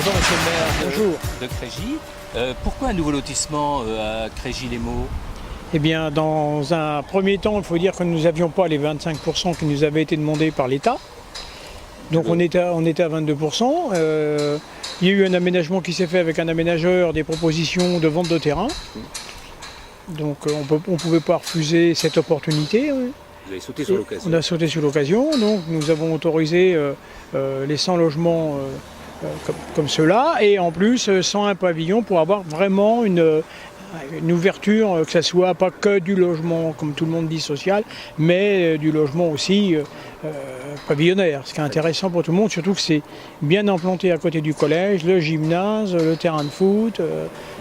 Bonjour Monsieur le maire Bonjour. de Craigy. Pourquoi un nouveau lotissement à Craigy-les-Maux? Eh bien, dans un premier temps, il faut dire que nous n'avions pas les 25% qui nous avaient été demandés par l'État. Donc on était à 22%. Il y a eu un aménagement qui s'est fait avec un aménageur, des propositions de vente de terrain. Donc on ne pouvait pas refuser cette opportunité. Vous avez sauté sur l'occasion. On a sauté sur l'occasion, donc nous avons autorisé les 100 logements comme ceux-là, et en plus 101 pavillons pour avoir vraiment une ouverture, que ce soit pas que du logement, comme tout le monde dit, social, mais du logement aussi pavillonnaire, ce qui est intéressant pour tout le monde, surtout que c'est bien implanté à côté du collège, le gymnase, le terrain de foot.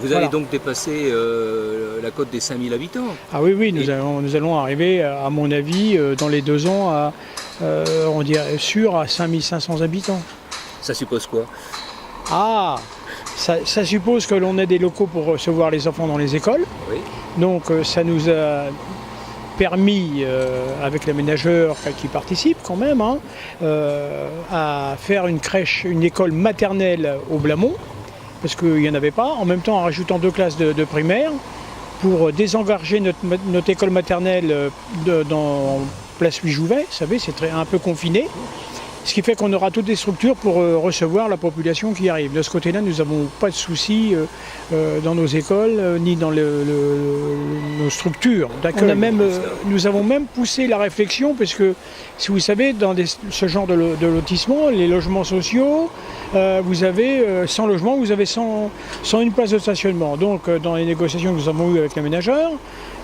Vous allez donc dépasser la cote des 5000 habitants? Ah oui, nous allons arriver, à mon avis, dans les 2 ans, on dirait sûr, à 5500 habitants. Ça suppose quoi? Ça suppose que l'on ait des locaux pour recevoir les enfants dans les écoles. Oui. Donc ça nous a permis, avec l'aménageur qui participe quand même, à faire une crèche, une école maternelle au Blamont, parce qu'il n'y en avait pas, en même temps en rajoutant 2 classes de primaire, pour désengorger notre école maternelle dans Place Louis Jouvet. Vous savez, c'est un peu confiné. Ce qui fait qu'on aura toutes les structures pour recevoir la population qui arrive. De ce côté-là, nous n'avons pas de soucis dans nos écoles ni dans nos structures d'accueil. Nous avons même poussé la réflexion, parce que, si vous savez, dans ce genre de lotissement, les logements sociaux, vous avez 100 logements, vous avez 101 places de stationnement. Donc, dans les négociations que nous avons eues avec l'aménageur,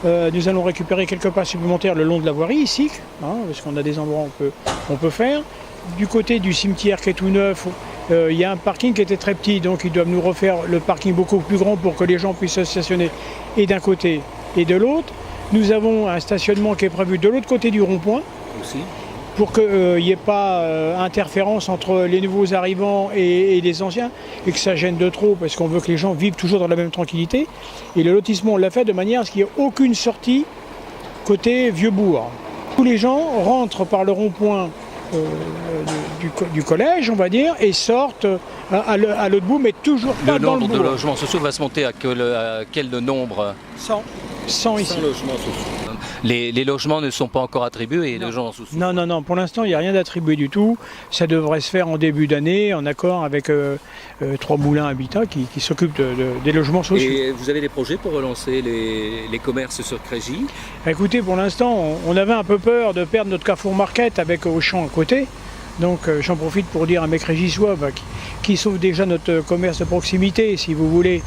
nous allons récupérer quelques places supplémentaires le long de la voirie ici, parce qu'on a des endroits où on peut faire. Du côté du cimetière qui est tout neuf, il y a un parking qui était très petit, donc ils doivent nous refaire le parking beaucoup plus grand pour que les gens puissent se stationner et d'un côté et de l'autre. Nous avons un stationnement qui est prévu de l'autre côté du rond-point, aussi, pour qu'il n'y ait pas interférence entre les nouveaux arrivants et les anciens, et que ça gêne de trop, parce qu'on veut que les gens vivent toujours dans la même tranquillité. Et le lotissement, on l'a fait de manière à ce qu'il n'y ait aucune sortie côté Vieux-Bourg. Tous les gens rentrent par le rond-point du collège, on va dire, et sortent à l'autre bout, mais toujours pas dans le bourg. Le nombre de logements sociaux va se monter à quel nombre? 100 ici. 100 logements sociaux. Les logements ne sont pas encore attribués, les gens en sous-sous. Non, pour l'instant, il n'y a rien d'attribué du tout. Ça devrait se faire en début d'année, en accord avec 3 moulins habitats qui s'occupent des logements sociaux. Et vous avez des projets pour relancer les commerces sur Craigy? Écoutez, pour l'instant, on avait un peu peur de perdre notre Carrefour Market avec Auchan à côté. Donc j'en profite pour dire à mes Craigysois qui sauvent déjà notre commerce de proximité, si vous voulez,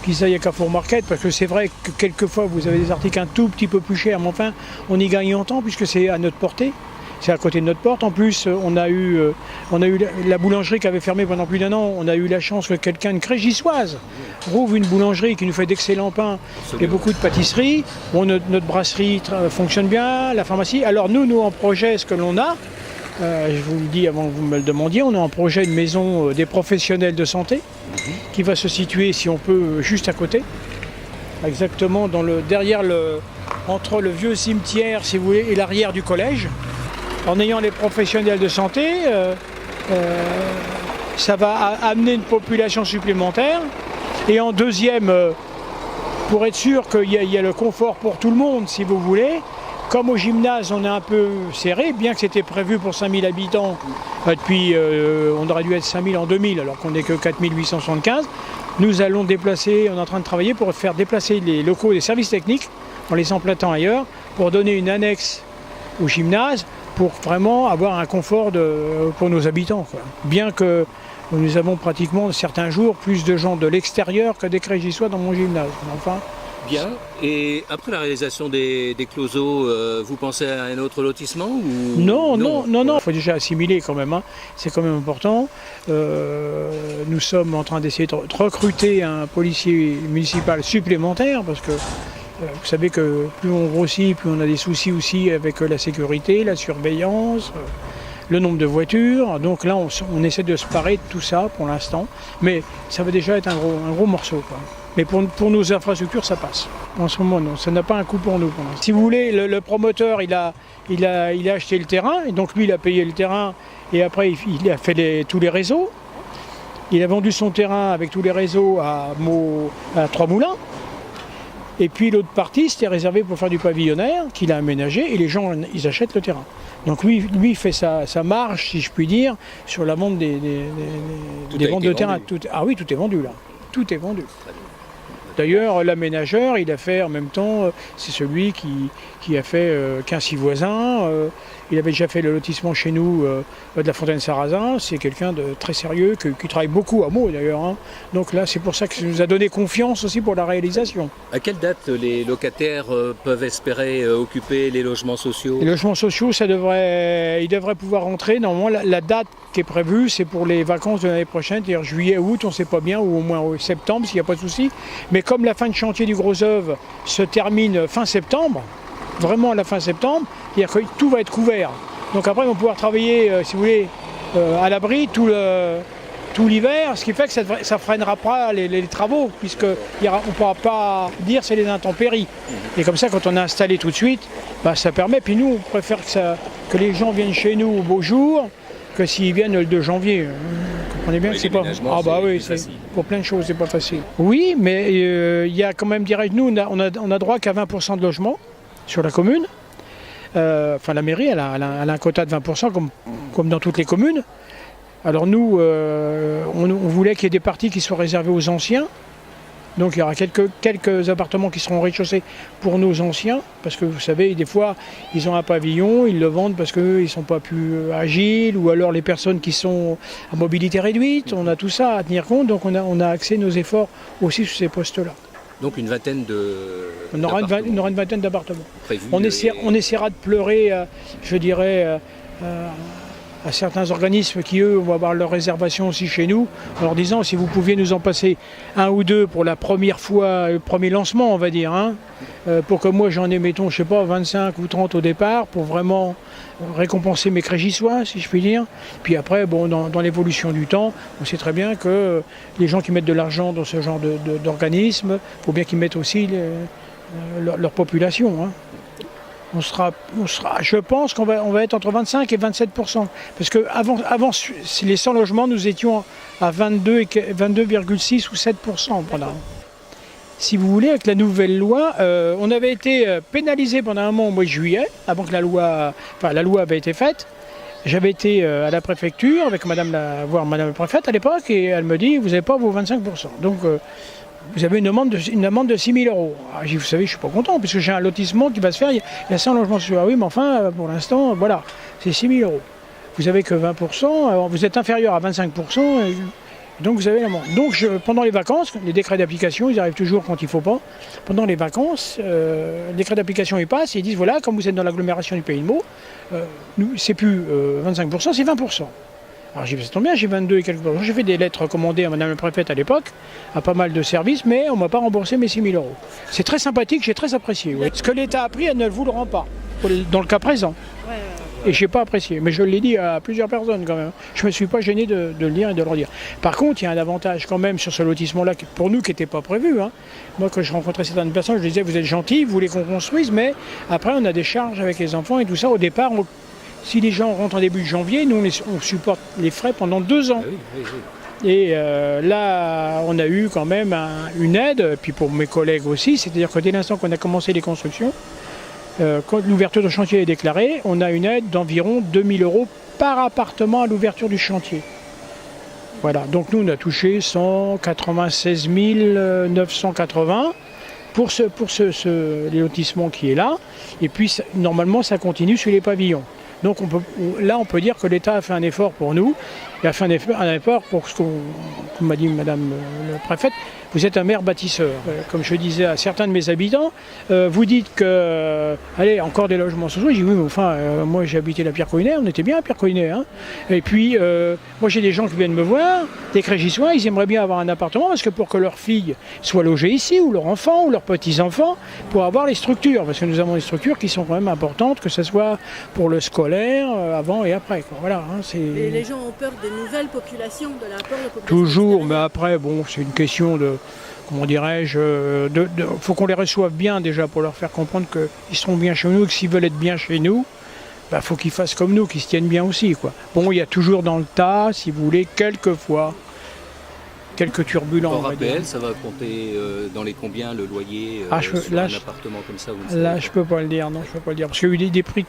qu'ils aillent à Carrefour Market, parce que c'est vrai que quelquefois vous avez des articles un tout petit peu plus chers, mais enfin on y gagne en temps puisque c'est à notre portée, c'est à côté de notre porte. En plus on a eu la boulangerie qui avait fermé pendant plus d'1 an, on a eu la chance que quelqu'un, une Craigysoise, rouvre une boulangerie qui nous fait d'excellents pains et beaucoup de pâtisseries. Bon, notre brasserie fonctionne bien, la pharmacie. Alors nous en projet, ce que l'on a, je vous le dis avant que vous me le demandiez, on a en projet une maison des professionnels de santé qui va se situer, si on peut, juste à côté, exactement entre le vieux cimetière, si vous voulez, et l'arrière du collège. En ayant les professionnels de santé, ça va amener une population supplémentaire. Et en deuxième, pour être sûr qu'il y a le confort pour tout le monde, si vous voulez, comme au gymnase, on est un peu serré, bien que c'était prévu pour 5000 habitants, depuis on aurait dû être 5000 en 2000, alors qu'on n'est que 4875. Nous allons déplacer, on est en train de travailler pour faire déplacer les locaux des services techniques, en les emplâtant ailleurs, pour donner une annexe au gymnase, pour vraiment avoir un confort pour nos habitants, quoi. Bien que nous avons pratiquement, certains jours, plus de gens de l'extérieur que des Craigysois dans mon gymnase. Enfin, bien. Et après la réalisation des closeaux, vous pensez à un autre lotissement ou... Non, il faut déjà assimiler quand même, c'est quand même important. Nous sommes en train d'essayer de recruter un policier municipal supplémentaire, parce que vous savez que plus on grossit, plus on a des soucis aussi avec la sécurité, la surveillance, le nombre de voitures. Donc là, on essaie de se parer de tout ça pour l'instant, mais ça va déjà être un gros morceau, quoi. Mais pour nos infrastructures, ça passe. En ce moment, non, ça n'a pas un coût pour nous. Si vous voulez, le promoteur, il a acheté le terrain, et donc lui, il a payé le terrain, et après, il a fait tous les réseaux. Il a vendu son terrain avec tous les réseaux à Trois-Moulins. Et puis l'autre partie, c'était réservé pour faire du pavillonnaire, qu'il a aménagé, et les gens, ils achètent le terrain. Donc lui il fait sa marge, si je puis dire, sur la vente des ventes de terrain. Ah oui, tout est vendu là. Tout est vendu. D'ailleurs, l'aménageur, il a fait en même temps, c'est celui qui a fait Quincy voisins. Il avait déjà fait le lotissement chez nous de la Fontaine-Sarrazin. C'est quelqu'un de très sérieux, qui travaille beaucoup à Meaux d'ailleurs. Hein. Donc là, c'est pour ça que ça nous a donné confiance aussi pour la réalisation. À quelle date les locataires peuvent espérer occuper les logements sociaux? Les logements sociaux, ils devraient pouvoir rentrer. Normalement, la date qui est prévue, c'est pour les vacances de l'année prochaine, c'est-à-dire juillet, août, on ne sait pas bien, ou au moins septembre, s'il n'y a pas de souci. Mais comme la fin de chantier du Gros Œuvre se termine fin septembre, vraiment à la fin septembre, c'est-à-dire que tout va être couvert. Donc après, ils vont pouvoir travailler, si vous voulez, à l'abri tout l'hiver, ce qui fait que ça ne freinera pas les travaux, puisqu'on ne pourra pas dire c'est les intempéries. Et comme ça, quand on a installé tout de suite, ça permet. Puis nous, on préfère que les gens viennent chez nous au beau jour, que s'ils viennent le 2 janvier. Vous comprenez bien que c'est pas... Ah bah oui, pour plein de choses, c'est pas facile. Oui, mais il y a quand même, dirais-je, nous, on a droit qu'à 20% de logements sur la commune. Enfin, la mairie, elle a un quota de 20%, comme dans toutes les communes. Alors nous, on voulait qu'il y ait des parties qui soient réservées aux anciens. Donc il y aura quelques appartements qui seront au rez-de-chaussée pour nos anciens, parce que vous savez, des fois, ils ont un pavillon, ils le vendent parce qu'ils ne sont pas plus agiles, ou alors les personnes qui sont à mobilité réduite, on a tout ça à tenir compte, donc on a axé nos efforts aussi sur ces postes-là. Donc une vingtaine on aura une vingtaine d'appartements. On essaiera de pleurer, je dirais, à certains organismes qui, eux, vont avoir leur réservation aussi chez nous, en leur disant si vous pouviez nous en passer un ou deux pour la première fois, le premier lancement, on va dire, hein, pour que moi j'en ai, mettons, je sais pas, 25 ou 30 au départ, pour vraiment récompenser mes crégissois, si je puis dire. Puis après, bon, dans l'évolution du temps, on sait très bien que les gens qui mettent de l'argent dans ce genre d'organisme, il faut bien qu'ils mettent aussi leur population. Hein. Je pense qu'on va être entre 25 et 27%. Parce qu'avant les 100 logements, nous étions à 22,6 ou 7%. Voilà. Si vous voulez, avec la nouvelle loi, on avait été pénalisé pendant un moment au mois de juillet, avant que la loi avait été faite. J'avais été à la préfecture avec voir madame la préfète à l'époque, et elle me dit, vous n'avez pas vos 25%. Donc, vous avez une amende de 6 000 €. Ah, vous savez, je ne suis pas content, parce que j'ai un lotissement qui va se faire, il y a 100 logements sociaux. Ah oui, mais enfin, pour l'instant, voilà, c'est 6 000 €. Vous n'avez que 20%, alors vous êtes inférieur à 25%, donc vous avez l'amende. Donc pendant les vacances, les décrets d'application, ils arrivent toujours quand il ne faut pas. Pendant les vacances, les décrets d'application, ils passent, et ils disent, voilà, comme vous êtes dans l'agglomération du Pays de Meaux, c'est plus 25%, c'est 20%. Alors j'ai dit, ça tombe bien, j'ai 22 et quelques %. J'ai fait des lettres recommandées à madame la préfète à l'époque, à pas mal de services, mais on ne m'a pas remboursé mes 6 000 €. C'est très sympathique, j'ai très apprécié. Oui. Ce que l'État a pris, elle ne vous le rend pas, dans le cas présent. Et je n'ai pas apprécié, mais je l'ai dit à plusieurs personnes quand même. Je ne me suis pas gêné de le dire et de le redire. Par contre, il y a un avantage quand même sur ce lotissement-là, pour nous, qui n'était pas prévu. Hein. Moi, quand je rencontrais certaines personnes, je disais, vous êtes gentils, vous voulez qu'on construise, mais après, on a des charges avec les enfants et tout ça. Au départ, si les gens rentrent en début de janvier, nous, on supporte les frais pendant 2 ans. Oui. Et là, on a eu quand même une aide, puis pour mes collègues aussi, c'est-à-dire que dès l'instant qu'on a commencé les constructions, quand l'ouverture de chantier est déclarée, on a une aide d'environ 2 000 € par appartement à l'ouverture du chantier. Voilà, donc nous, on a touché 196 980 pour les lotissements qui est là, et puis normalement, ça continue sur les pavillons. Donc on peut dire que l'État a fait un effort pour nous, il a fait un effort pour ce qu'on m'a dit madame la préfète, vous êtes un maire bâtisseur. Comme je disais à certains de mes habitants, vous dites que, allez, encore des logements sociaux. Je dis oui, mais enfin, moi j'ai habité la Pierre-Coinet, on était bien à Pierre-Coinet. Hein. Et puis, moi j'ai des gens qui viennent me voir, des crégissois, ils aimeraient bien avoir un appartement parce que pour que leur fille soit logée ici, ou leur enfant, ou leurs petits-enfants, pour avoir les structures. Parce que nous avons des structures qui sont quand même importantes, que ce soit pour le scolaire, avant et après. Quoi. Voilà, hein, et les gens ont peur des nouvelles populations, de l'apport de population. Toujours, mais après, bon, c'est une question de, comment dirais-je, faut qu'on les reçoive bien déjà pour leur faire comprendre qu'ils seront bien chez nous et que s'ils veulent être bien chez nous, faut qu'ils fassent comme nous, qu'ils se tiennent bien aussi. Quoi. Bon, il y a toujours dans le tas, si vous voulez, quelquefois, quelques turbulents. on Hors va dire. APL, ça va compter dans les combien le loyer sur là, un appartement comme ça, vous ne savez Là, pas. je peux pas le dire, non, je peux pas le dire. Parce qu'il y a eu des prix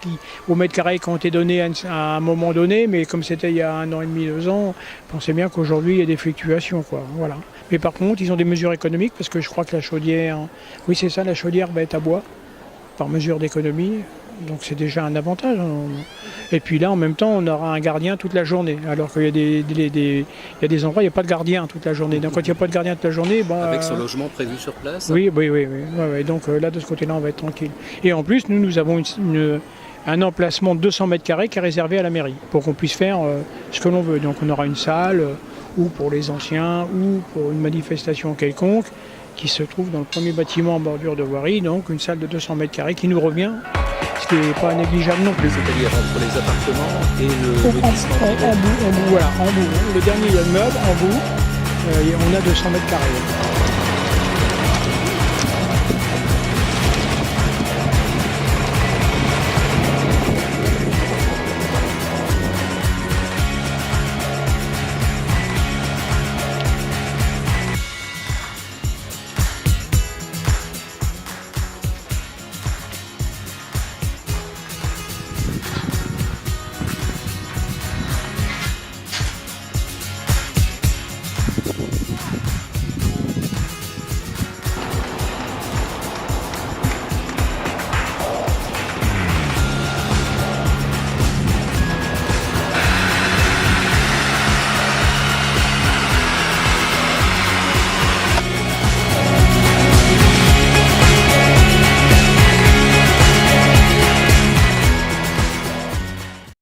au mètre carré qui ont été donnés à un moment donné, mais comme c'était il y a 1 an et demi, 2 ans, pensez bien qu'aujourd'hui, il y a des fluctuations, quoi. Voilà. Mais par contre, ils ont des mesures économiques, parce que je crois que la chaudière, oui, c'est ça, la chaudière va être à bois, par mesure d'économie. Donc c'est déjà un avantage. Et puis là, en même temps, on aura un gardien toute la journée. Alors qu'il y a il y a des endroits, il n'y a pas de gardien toute la journée. Donc quand il n'y a pas de gardien toute la journée, Avec son logement prévu sur place. oui. Ouais. Donc là, de ce côté-là, on va être tranquille. Et en plus, nous avons un emplacement de 200 mètres carrés qui est réservé à la mairie pour qu'on puisse faire ce que l'on veut. Donc on aura une salle, ou pour les anciens, ou pour une manifestation quelconque, qui se trouve dans le premier bâtiment en bordure de voirie. Donc une salle de 200 mètres carrés qui nous revient, ce qui n'est pas négligeable non plus. C'est-à-dire entre les appartements et le lotissement. En bout, voilà, en bout. Le dernier, il y a le meuble, en bout, on a 200 mètres carrés.